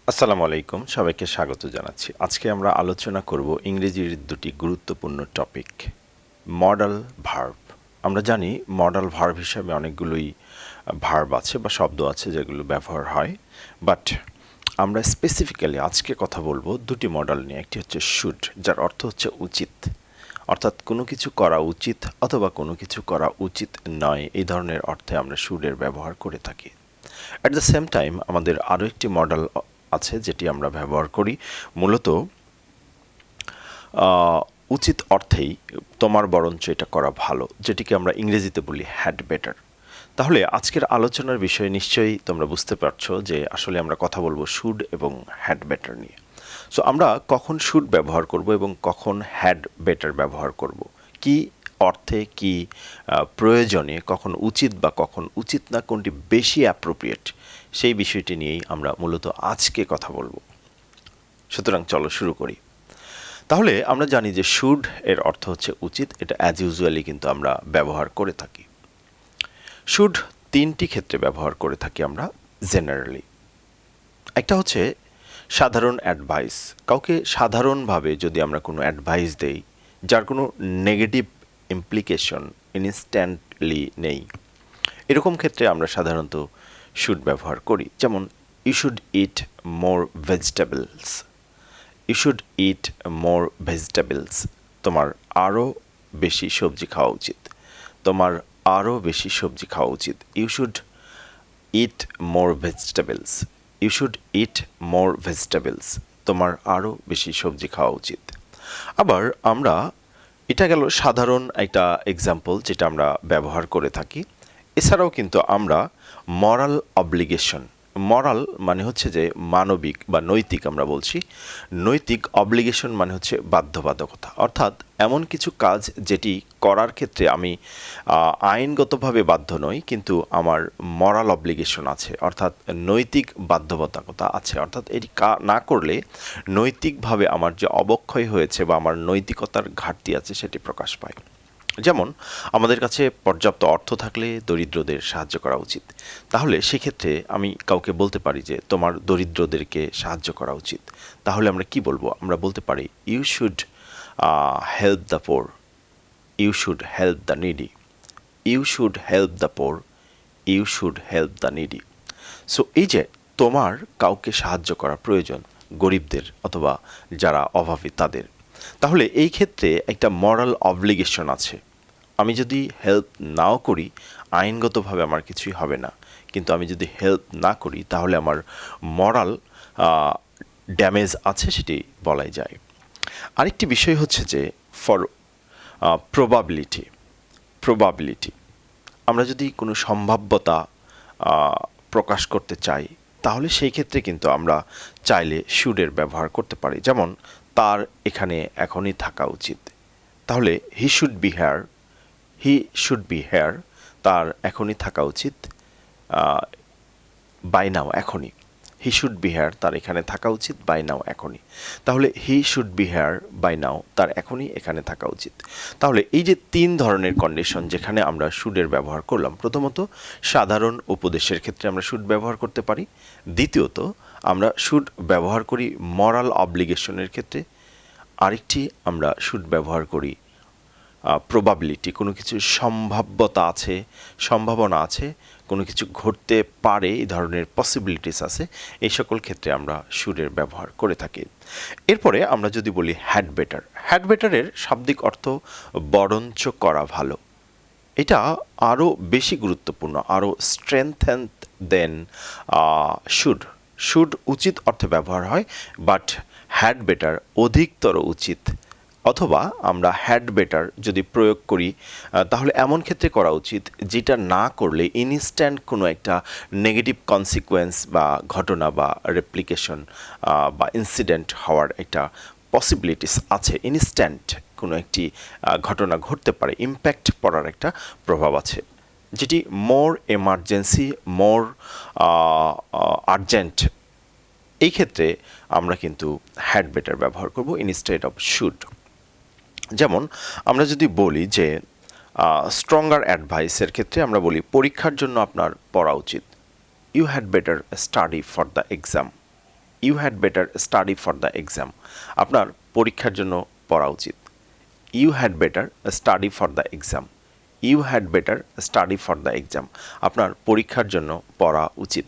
আসসালামু আলাইকুম, সবাইকে স্বাগত জানাচ্ছি। আজকে আমরা আলোচনা করব ইংরেজির দুটি গুরুত্বপূর্ণ টপিক, মডাল ভার্ব। আমরা জানি মডাল ভার্ব হিসাবে অনেকগুলোই ভার্ব আছে বা শব্দ আছে যেগুলো ব্যবহার হয়, বাট আমরা স্পেসিফিক্যালি আজকে কথা বলবো দুটি মডাল নিয়ে। একটি হচ্ছে শুড, যার অর্থ হচ্ছে উচিত, অর্থাৎ কোনো কিছু করা উচিত অথবা কোনো কিছু করা উচিত নয়, এই ধরনের অর্থে আমরা শুডের ব্যবহার করে থাকি। অ্যাট দ্য সেম টাইম আমাদের আরও একটি মডেল আছে যেটি আমরা ব্যবহার করি মূলত উচিত অর্থেই, তোমার বরঞ্চ এটা করা ভালো, যেটিকে আমরা ইংরেজিতে বলি হ্যাড বেটার। তাহলে আজকের আলোচনার বিষয়ে নিশ্চয়ই তোমরা বুঝতে পারছো যে আসলে আমরা কথা বলবো শুড এবং হ্যাড বেটার নিয়ে। সো আমরা কখন শুড ব্যবহার করব এবং কখন হ্যাড বেটার ব্যবহার করব, কি অর্থে, কি প্রয়োজনে, কখন উচিত বা কখন উচিত না, কোনটি বেশি অ্যাপ্রোপ্রিয়েট, সেই বিষয়টি নিয়েই আমরা মূলত আজকে কথা বলবো। সুতরাং চলো শুরু করি। তাহলে আমরা জানি যে শুড এর অর্থ হচ্ছে উচিত, এটা অ্যাজ ইউজুয়ালি কিন্তু আমরা ব্যবহার করে থাকি। শুড তিনটি ক্ষেত্রে ব্যবহার করে থাকি আমরা জেনারেলি। একটা হচ্ছে সাধারণ অ্যাডভাইস, কাউকে সাধারণভাবে যদি আমরা কোনো অ্যাডভাইস দেই যার কোনো নেগেটিভ ইমপ্লিকেশন ইনস্ট্যান্টলি নেই, এরকম ক্ষেত্রে আমরা সাধারণত শুড ব্যবহার করি। যেমন you should eat more vegetables, you should eat more vegetables, তোমার আরও বেশি সবজি খাওয়া উচিত, তোমার আরও বেশি সবজি খাওয়া উচিত। You should eat more vegetables, you should eat more vegetables, তোমার আরও বেশি সবজি খাওয়া উচিত। আবার আমরা, এটা গেল সাধারণ একটা এক্সাম্পল যেটা আমরা ব্যবহার করে থাকি। এছাড়াও কিন্তু আমরা মরাল অব্লিগেশন, মরাল মানে হচ্ছে যে মানবিক বা নৈতিক, আমরা বলছি নৈতিক, অব্লিগেশন মানে হচ্ছে বাধ্যবাধকতা, অর্থাৎ এমন কিছু কাজ যেটি করার ক্ষেত্রে আমি আইনগতভাবে বাধ্য নই, কিন্তু আমার মরাল অব্লিগেশন আছে, অর্থাৎ নৈতিক বাধ্যবাধকতা আছে, অর্থাৎ এটি না করলে নৈতিকভাবে আমার যে অবক্ষয় হয়েছে বা আমার নৈতিকতার ঘাটতি আছে সেটি প্রকাশ পায়। যেমন আমাদের কাছে পর্যাপ্ত অর্থ থাকলে দরিদ্রদের সাহায্য করা উচিত, তাহলে সেক্ষেত্রে আমি কাউকে বলতে পারি যে তোমার দরিদ্রদেরকে সাহায্য করা উচিত। তাহলে আমরা কি বলবো? আমরা বলতে পারি you should help the poor, you should help the needy, you should help the poor, you should help the needy. So এই যে তোমার কাউকে সাহায্য করা প্রয়োজন, গরিবদের অথবা যারা অভাবী তাদের, তাহলে এই ক্ষেত্রে একটা মরাল অব্লিগেশন আছে। আমি যদি হেল্প নাও করি, আইনগতভাবে আমার কিছুই হবে না, কিন্তু আমি যদি হেল্প না করি তাহলে আমার মরাল ড্যামেজ আছে, সেটি বলাই যায়। আরেকটি বিষয় হচ্ছে যে ফর প্রবাবিলিটি, প্রবাবিলিটি, আমরা যদি কোনো সম্ভাব্যতা প্রকাশ করতে চাই তাহলে সেই ক্ষেত্রে কিন্তু আমরা চাইলে শুডের ব্যবহার করতে পারি। যেমন তার এখানে এখনই থাকা উচিত, তাহলে he should be hair, he should be hair, তার এখনই থাকা উচিত, বাই নাও, এখনই। হি শুড বি হেয়ার, তার এখানে থাকা উচিত, বাই নাও, এখনই। তাহলে he should be here by now, তার এখনই এখানে থাকা উচিত। তাহলে এই যে তিন ধরনের কন্ডিশন যেখানে আমরা শুডের ব্যবহার করলাম, প্রথমত সাধারণ উপদেশের ক্ষেত্রে আমরা শুড ব্যবহার করতে পারি, দ্বিতীয়ত আমরা শুড ব্যবহার করি মরাল অব্লিগেশনের ক্ষেত্রে, আরেকটি আমরা শুড ব্যবহার করি প্রবাবিলিটি, কোনো কিছুর সম্ভাব্যতা আছে, সম্ভাবনা আছে, কোনো কিছু ঘটতে পারে, এই ধরনের পসিবিলিটিস আছে, এই সকল ক্ষেত্রে আমরা শুডের ব্যবহার করে থাকি। এরপরে আমরা যদি বলি হ্যাড বেটার, হ্যাড বেটারের শাব্দিক অর্থ বরঞ্চ করা ভালো। এটা আরও বেশি গুরুত্বপূর্ণ, আরও স্ট্রেংথেন দেন শুড। শুড উচিত অর্থে ব্যবহার হয়, বাট হ্যাড বেটার অধিকতর উচিত, অথবা আমরা হ্যাড বেটার যদি প্রয়োগ করি তাহলে এমন ক্ষেত্রে করা উচিত যেটা না করলে ইনস্ট্যান্ট কোনো একটা নেগেটিভ কনসিকুয়েন্স বা ঘটনা বা রেপ্লিকেশন বা ইনসিডেন্ট হওয়ার একটা পসিবিলিটিস আছে, ইনস্ট্যান্ট কোনো একটি ঘটনা ঘটতে পারে, ইম্প্যাক্ট পড়ার একটা প্রভাব আছে, যেটি মোর এমার্জেন্সি, মোর আর্জেন্ট। এই ক্ষেত্রে আমরা কিন্তু হ্যাড বেটার ব্যবহার করব ইনস্টেড অফ শুড। যেমন আমরা যদি বলি যে স্ট্রঙ্গার অ্যাডভাইসের ক্ষেত্রে আমরা বলি পরীক্ষার জন্য আপনার পড়া উচিত, you had better study for the exam, you had better study for the exam, আপনার পরীক্ষার জন্য পড়া উচিত। You had better study for the exam, you had better study for the exam, আপনার পরীক্ষার জন্য পড়া উচিত,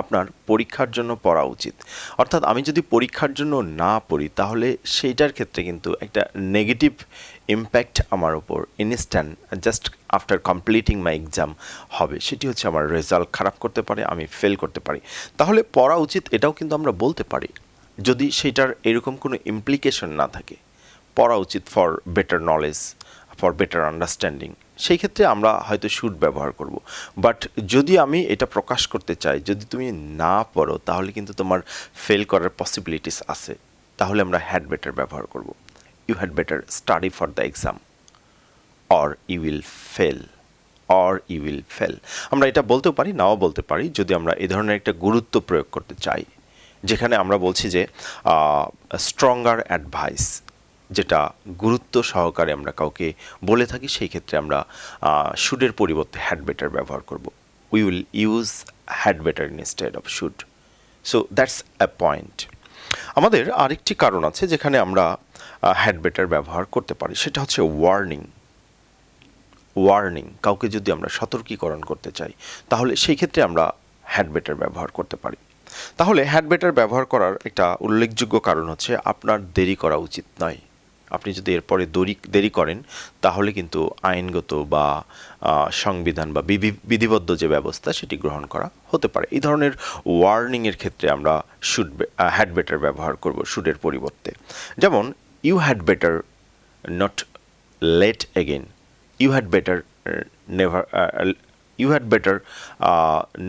আপনার পরীক্ষার জন্য পড়া উচিত। অর্থাৎ আমি যদি পরীক্ষার জন্য না পড়ি তাহলে সেইটার ক্ষেত্রে কিন্তু একটা নেগেটিভ ইম্প্যাক্ট আমার উপর ইনস্ট্যান্ট জাস্ট আফটার কমপ্লিটিং মাই এক্সাম হবে। সেটি হচ্ছে আমার রেজাল্ট খারাপ করতে পারে, আমি ফেল করতে পারি। তাহলে পড়া উচিত এটাও কিন্তু আমরা বলতে পারি যদি সেইটার এরকম কোনো ইমপ্লিকেশন না থাকে। পড়া উচিত for better knowledge, for better understanding, সেই ক্ষেত্রে আমরা হয়তো শুড ব্যবহার করব। বাট যদি আমি এটা প্রকাশ করতে চাই যদি তুমি না পড়ো তাহলে কিন্তু তোমার ফেল করার পসিবিলিটিস আছে, তাহলে আমরা হ্যাড বেটার ব্যবহার করব। You had better study for the exam or you will fail, or you will fail. আমরা এটা বলতেও পারি, নাও বলতে পারি যদি আমরা এই ধরনের একটা গুরুত্ব প্রয়োগ করতে চাই, যেখানে আমরা বলছি যে স্ট্রঙ্গার অ্যাডভাইস, যেটা গুরুত্ব সহকারে আমরা কাউকে বলে থাকি, সেই ক্ষেত্রে আমরা শুডের পরিবর্তে হ্যাড বেটার ব্যবহার করব। We will use had better instead of should. So that's a point. আমাদের আরেকটি কারণ আছে যেখানে আমরা হ্যাড বেটার ব্যবহার করতে পারি, সেটা হচ্ছে ওয়ার্নিং। ওয়ার্নিং, কাউকে যদি আমরা সতর্কীকরণ করতে চাই তাহলে সেই ক্ষেত্রে আমরা হ্যাড বেটার ব্যবহার করতে পারি। তাহলে হ্যাড বেটার ব্যবহার করার একটা উল্লেখযোগ্য কারণ হচ্ছে আপনার দেরি করা উচিত নয়। আপনি যদি এরপরে দেরি করেন তাহলে কিন্তু আইনগত বা সংবিধান বা বিধিবদ্ধ যে ব্যবস্থা সেটি গ্রহণ করা হতে পারে। এই ধরনের ওয়ার্নিংয়ের ক্ষেত্রে আমরা হ্যাড বেটার ব্যবহার করব শুডের পরিবর্তে। যেমন you had better not late again, you had better never, you had better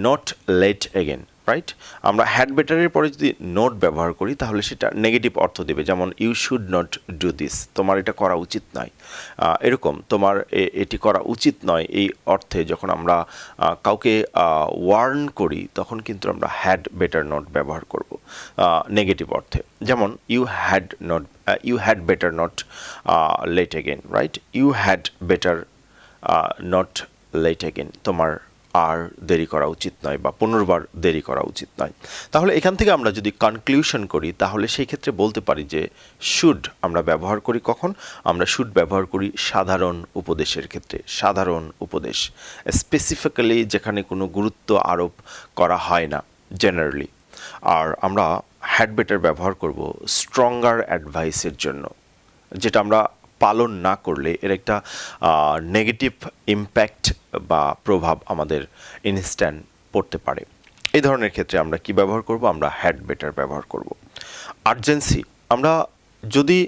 not late again, right? আমরা হ্যাড বেটারের পরে যদি নোট ব্যবহার করি তাহলে সেটা নেগেটিভ অর্থ দেবে। যেমন you should not do this, তোমার এটা করা উচিত নয়। এরকম তোমার এটি করা উচিত নয় এই অর্থে যখন আমরা কাউকে ওয়ার্ন করি তখন কিন্তু আমরা হ্যাড বেটার নট ব্যবহার করব নেগেটিভ অর্থে। যেমন you had better not late again, right? You had better not late again, তোমার আর দেরি করা উচিত নয় বা পুনর্বার দেরি করা উচিত নয়। তাহলে এখান থেকে আমরা যদি কনক্লুশন করি তাহলে সেই ক্ষেত্রে বলতে পারি যে শুড আমরা ব্যবহার করি কখন? আমরা শুড ব্যবহার করি সাধারণ উপদেশের ক্ষেত্রে। সাধারণ উপদেশ স্পেসিফিক্যালি যেখানে কোনো গুরুত্ব আরোপ করা হয় না জেনারেলি। আর আমরা হ্যাড বেটার ব্যবহার করব স্ট্রঙ্গার অ্যাডভাইসের জন্য, যেটা আমরা পালন না করলে এর একটা নেগেটিভ ইম্প্যাক্ট বা প্রভাব আমাদের ইনস্ট্যান্ট পড়তে পারে। এই ধরনের ক্ষেত্রে আমরা কি ব্যবহার করব? আমরা হ্যাড বেটার ব্যবহার করব। আর্জেন্সি, আমরা যদি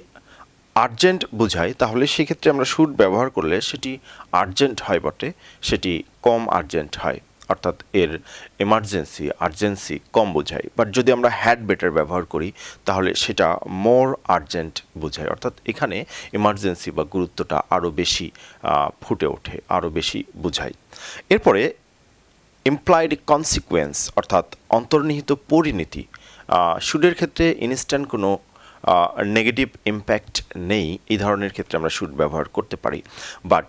আর্জেন্ট বোঝাই তাহলে সেক্ষেত্রে আমরা শুড ব্যবহার করলে সেটি আর্জেন্ট হয় বটে, সেটি কম আর্জেন্ট হয়, অর্থাৎ এর আর্জেন্সি কম বোঝায়। বাট যদি আমরা হ্যাড বেটার ব্যবহার করি তাহলে সেটা মোর আর্জেন্ট বোঝায়, অর্থাৎ এখানে ইমার্জেন্সি বা গুরুত্বটা আরও বেশি ফুটে ওঠে, আরও বেশি বোঝায়। এরপরে ইমপ্লাইড কনসিকুয়েন্স অর্থাৎ অন্তর্নিহিত পরিণতি। শুডের ক্ষেত্রে ইনস্ট্যান্ট কোনো নেগেটিভ ইম্প্যাক্ট নেই, এই ধরনের ক্ষেত্রে আমরা শুড ব্যবহার করতে পারি। বাট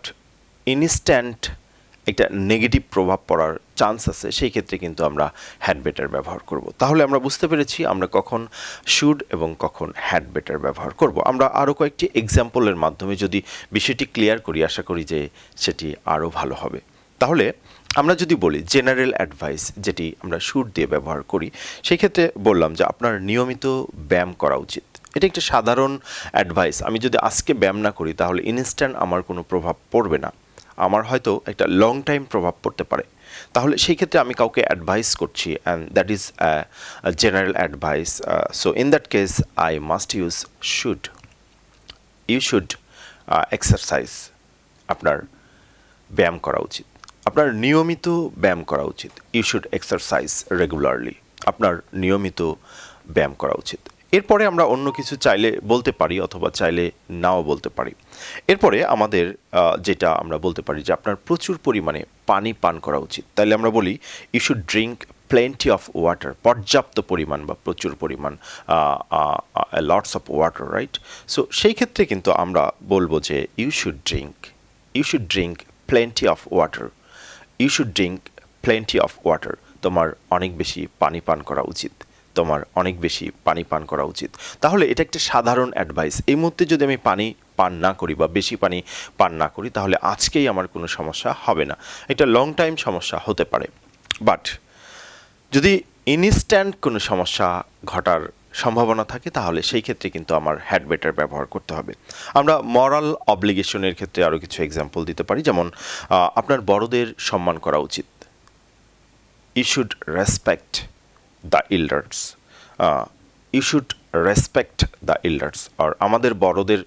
ইনস্ট্যান্ট একটা নেগেটিভ প্রভাব পড়ার চান্স আছে, সেই ক্ষেত্রে কিন্তু আমরা হ্যাড বেটার ব্যবহার করব। তাহলে আমরা বুঝতে পেরেছি আমরা কখন শুড এবং কখন হ্যাড বেটার ব্যবহার করব। আমরা আরও কয়েকটি এক্সাম্পলের মাধ্যমে যদি বিষয়টি ক্লিয়ার করি আশা করি যে সেটি আরও ভালো হবে। তাহলে আমরা যদি বলি জেনারেল অ্যাডভাইস, যেটি আমরা শুড দিয়ে ব্যবহার করি, সেই ক্ষেত্রে বললাম যে আপনার নিয়মিত ব্যায়াম করা উচিত। এটা একটা সাধারণ অ্যাডভাইস। আমি যদি আজকে ব্যায়াম না করি তাহলে ইনস্ট্যান্ট আমার কোনো প্রভাব পড়বে না, আমার হয়তো একটা লং টাইম প্রভাব পড়তে পারে। তাহলে সেই ক্ষেত্রে আমি কাউকে অ্যাডভাইস করছি and that is general advice. So in that case I must use should. You should exercise, আপনার ব্যায়াম করা উচিত, আপনার নিয়মিত ব্যায়াম করা উচিত। ইউ শুড এক্সারসাইজ রেগুলারলি, আপনার নিয়মিত ব্যায়াম করা উচিত। এরপরে আমরা অন্য কিছু চাইলে বলতে পারি অথবা চাইলে নাও বলতে পারি। এরপরে আমাদের যেটা আমরা বলতে পারি যে আপনার প্রচুর পরিমাণে পানি পান করা উচিত। তাইলে আমরা বলি you should drink plenty of water, পর্যাপ্ত পরিমাণ বা প্রচুর পরিমাণ, lots of water, right? So সেই ক্ষেত্রে কিন্তু আমরা বলবো যে you should drink plenty of water, you should drink plenty of water, তোমার অনেক বেশি পানি পান করা উচিত। তোমার অনেক বেশি পানি পান করা উচিত। তাহলে এটা একটা সাধারণ অ্যাডভাইস। এই মুহূর্তে যদি আমি পানি পান না করি বা বেশি পানি পান না করি তাহলে আজকেই আমার কোনো সমস্যা হবে না, একটা লং টাইম সমস্যা হতে পারে। বাট যদি ইনস্ট্যান্ট কোনো সমস্যা ঘটার সম্ভাবনা থাকে তাহলে সেই ক্ষেত্রে কিন্তু আমার হ্যাড বেটার ব্যবহার করতে হবে। আমরা মরাল অব্লিগেশনের ক্ষেত্রে আরও কিছু এক্সাম্পল দিতে পারি, যেমন আপনার বড়দের সম্মান করা উচিত। You should respect the elders, you should respect the elders, আর আমাদের বড়দের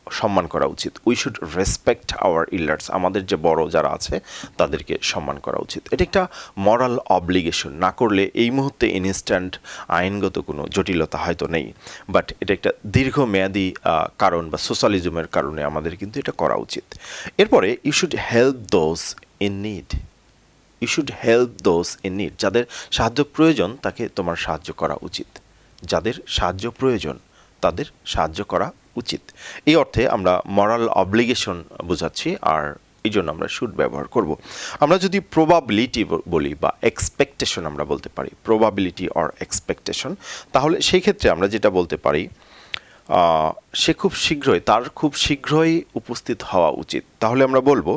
সম্মান করা উচিত। We should respect our elders, আমাদের যে বড় যারা আছে তাদেরকে সম্মান করা উচিত। এটা একটা মরাল অব্লিগেশন, না করলে এই মুহূর্তে ইনস্ট্যান্ট আইনগত কোনো জটিলতা হয়তো নেই, বাট এটা একটা দীর্ঘমেয়াদী কারণ বা সোশ্যালিজমের কারণে আমাদের কিন্তু এটা করা উচিত। এরপরে you should help those in need, you should help those in need, যাদের সাহায্য প্রয়োজন তাকে তোমার সাহায্য করা উচিত, যাদের সাহায্য প্রয়োজন তাদের সাহায্য করা উচিত। এই অর্থে আমরা মরাল অব্লিগেশন বোঝাচ্ছি, আর এই জন্য আমরা শুড ব্যবহার করব। আমরা যদি প্রবাবিলিটি বলি বা এক্সপেকটেশন আমরা বলতে পারি, প্রবাবিলিটি অর এক্সপেকটেশন, তাহলে সেই ক্ষেত্রে আমরা যেটা বলতে পারি সে খুব শীঘ্রই, তার খুব শীঘ্রই উপস্থিত হওয়া উচিত। তাহলে আমরা বলবো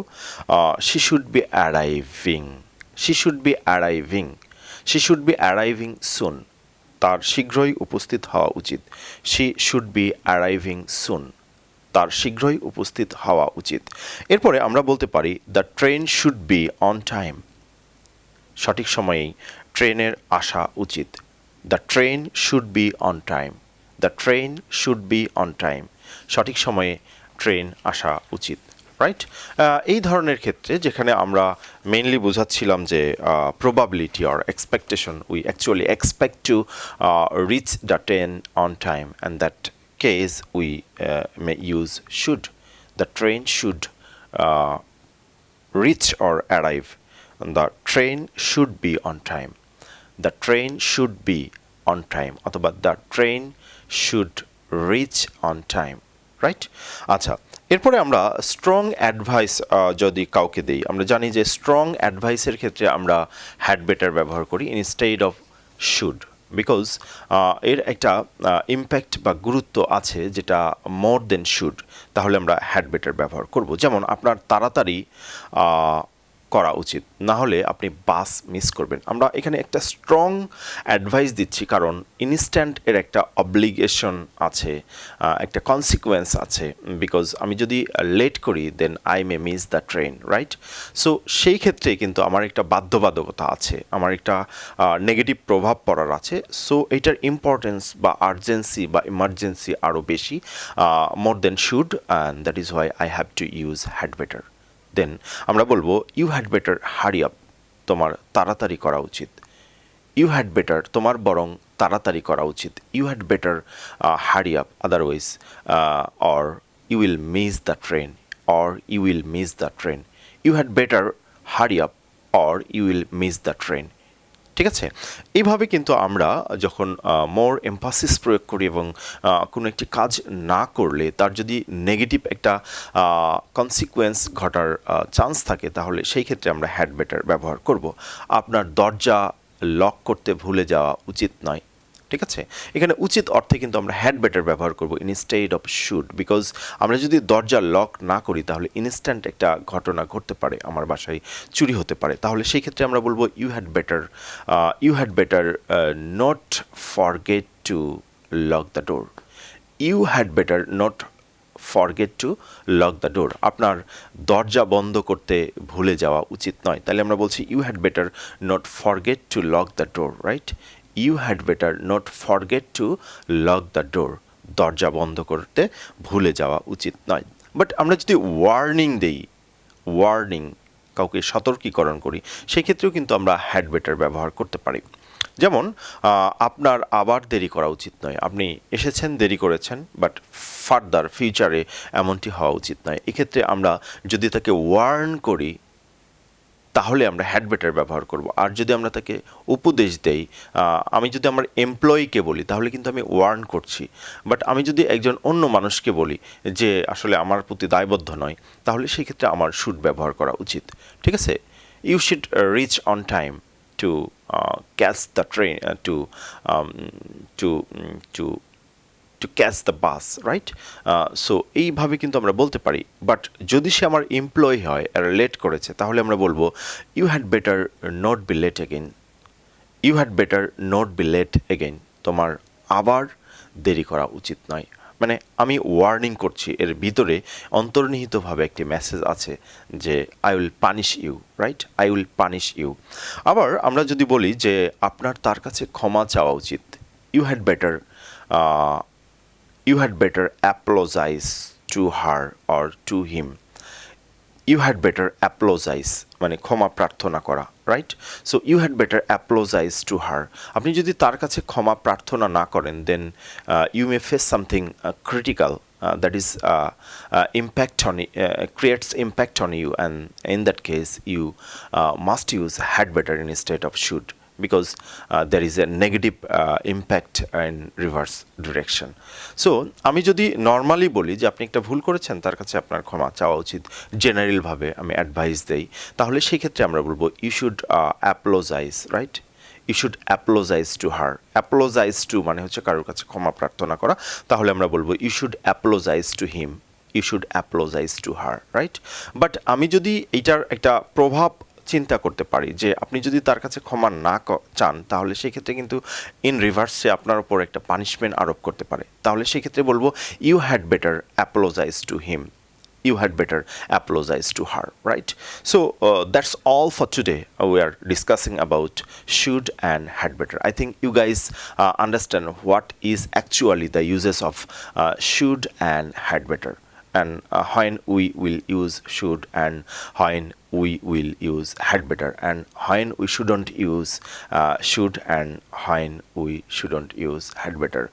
she should be arriving, she should be arriving, she should be arriving soon, তার শীঘ্রই উপস্থিত হওয়া উচিত। She should be arriving soon, তার শীঘ্রই উপস্থিত হওয়া উচিত। এরপরে আমরা বলতে পারি the train should be on time, সঠিক সময়েই ট্রেনের আসা উচিত। The train should be on time, the train should be on time, সঠিক সময়ে ট্রেন আসা উচিত। রাইট, এই ধরনের ক্ষেত্রে যেখানে আমরা মেইনলি বোঝাচ্ছিলাম যে probability or expectation, we actually expect to reach the train on time, and that case we may use should. The train should reach or arrive, the train should be on time, the train should be on time, অথবা the train should reach on time. Right, আচ্ছা, এরপরে আমরা strong advice যদি কাউকে দিই, আমরা জানি যে স্ট্রং অ্যাডভাইসের ক্ষেত্রে আমরা হ্যাড বেটার ব্যবহার করি ইনস্টেড অফ শুড, বিকজ এর একটা ইম্প্যাক্ট বা গুরুত্ব আছে যেটা মোর দেন শুড, তাহলে আমরা হ্যাড বেটার ব্যবহার করব। যেমন আপনার তাড়াতাড়ি করা উচিত, না হলে আপনি বাস মিস করবেন। আমরা এখানে একটা স্ট্রং অ্যাডভাইস দিচ্ছি কারণ ইনস্ট্যান্ট এর একটা অব্লিগেশন আছে, একটা কনসিকুয়েন্স আছে, বিকজ আমি যদি লেট করি then I may miss the train. Right, so সেই ক্ষেত্রে কিন্তু আমার একটা বাধ্যবাধকতা আছে, আমার একটা নেগেটিভ প্রভাব পড়ার আছে। সো এইটার ইম্পর্টেন্স বা আর্জেন্সি বা ইমার্জেন্সি আরও বেশি, more then should, and that is why I have to use had better. Then আমরা বলবো you had better hurry up, তোমার তাড়াতাড়ি করা উচিত। ইউ হ্যাড বেটার, তোমার বরং তাড়াতাড়ি করা উচিত। You had better hurry up, otherwise or you will miss the train, or you will miss the train. You had better hurry up or you will miss the train. ঠিক আছে, এইভাবে কিন্তু আমরা যখন মোর এমফাসিস প্রয়োগ করি এবং কোনো একটি কাজ না করলে তার যদি নেগেটিভ একটা কনসিকুয়েন্স ঘটার চান্স থাকে তাহলে সেই ক্ষেত্রে আমরা হ্যাড বেটার ব্যবহার করব। আপনার দরজা লক করতে ভুলে যাওয়া উচিত নয়। ঠিক আছে, এখানে উচিত অর্থে কিন্তু আমরা হ্যাড বেটার ব্যবহার করব ইনস্টেড অফ শুড, বিকজ আমরা যদি দরজা লক না করি তাহলে ইনস্ট্যান্ট একটা ঘটনা ঘটতে পারে, আমার বাসায় চুরি হতে পারে। তাহলে সেই ক্ষেত্রে আমরা বলবো you had better not forget to lock the door. You had better not forget to lock the door, আপনার দরজা বন্ধ করতে ভুলে যাওয়া উচিত নয়। তাহলে আমরা বলছি you had better not forget to lock the door. Right, you had better not forget to lock the door, দরজা বন্ধ করতে ভুলে যাওয়া উচিত নয়। বাট আমরা যদি ওয়ার্নিং দেই, ওয়ার্নিং, কাউকে সতর্কীকরণ করি, সেই ক্ষেত্রেও কিন্তু আমরা হ্যাড বেটার ব্যবহার করতে পারি। যেমন আপনার আবার দেরি করা উচিত নয়, আপনি এসেছেন দেরি করেছেন, বাট ফার্দার ফিউচারে এমনটি হওয়া উচিত নয়। এক্ষেত্রে আমরা যদি তাকে ওয়ার্ন করি তাহলে আমরা হ্যাড বেটার ব্যবহার করব। আর যদি আমরা তাকে উপদেশ দেই, আমি যদি আমার এমপ্লয়িকে বলি তাহলে কিন্তু আমি ওয়ার্ন করছি, বাট আমি যদি একজন অন্য মানুষকে বলি যে আসলে আমার প্রতি দায়বদ্ধ নয়, তাহলে সেই ক্ষেত্রে আমার শুড ব্যবহার করা উচিত। ঠিক আছে, you should reach on time, to catch the train, to to catch the bus, right? So এইভাবে কিন্তু আমরা বলতে পারি। বাট যদি সে আমার এমপ্লয়ি হয় আর লেট করেছে, তাহলে আমরা বলবো you had better not be late again. You had better not be late again. তোমার আবার দেরি করা উচিত নয়। মানে আমি ওয়ার্নিং করছি, এর ভিতরে অন্তর্নিহিতভাবে একটি মেসেজ আছে যে I will punish you, right? I will punish you. আবার আমরা যদি বলি যে আপনার তার কাছে ক্ষমা চাওয়া উচিত, you had better you had better apologize to her or to him. You had better apologize মানে ক্ষমা প্রার্থনা করা, right? So you had better apologise to her. আপনি যদি তার কাছে ক্ষমা প্রার্থনা না করেন, then you may face something critical that is impact on creates impact on you, and in that case you must use had better instead of should, because there is a negative impact in reverse direction. So আমি যদি normally বলি যে আপনি একটা ভুল করেছেন, তার কাছে আপনার ক্ষমা চাওয়া উচিত, জেনারেলভাবে আমি অ্যাডভাইস দেই, তাহলে সেই ক্ষেত্রে আমরা বলবো you should apologise, right? You should apologise to her. Apologise to মানে হচ্ছে কারোর কাছে ক্ষমা প্রার্থনা করা, তাহলে আমরা বলবো you should apologise to him, you should apologise to her, right? But আমি যদি এইটার একটা প্রভাব চিন্তা করতে পারি যে আপনি যদি তার কাছে ক্ষমা না চান, তাহলে সেক্ষেত্রে কিন্তু ইন রিভার্সে আপনার ওপর একটা পানিশমেন্ট আরোপ করতে পারে, তাহলে সেক্ষেত্রে বলবো you had better apologise to him, you had better apologize to her, right? So that's all for today. We are discussing about should and had better. I think you guys understand what is actually the uses of should and had better, and when we will use should and when we will use had better, and when we shouldn't use should and when we shouldn't use had better.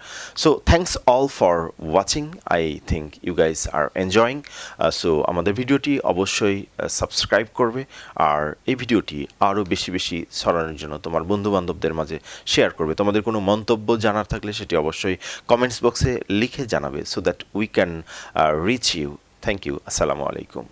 So thanks all for watching. I think you guys are enjoying. So আমাদের ভিডিওটি অবশ্যই subscribe করবে, আর এই ভিডিওটি আরও বেশি বেশি ছড়ানোর জন্য তোমার বন্ধু বান্ধবদের মাঝে শেয়ার করবে। তোমাদের কোনো মন্তব্য জানার থাকলে সেটি অবশ্যই কমেন্টস বক্সে লিখে জানাবে, so that we can reach you. Thank you. Assalamu alaikum.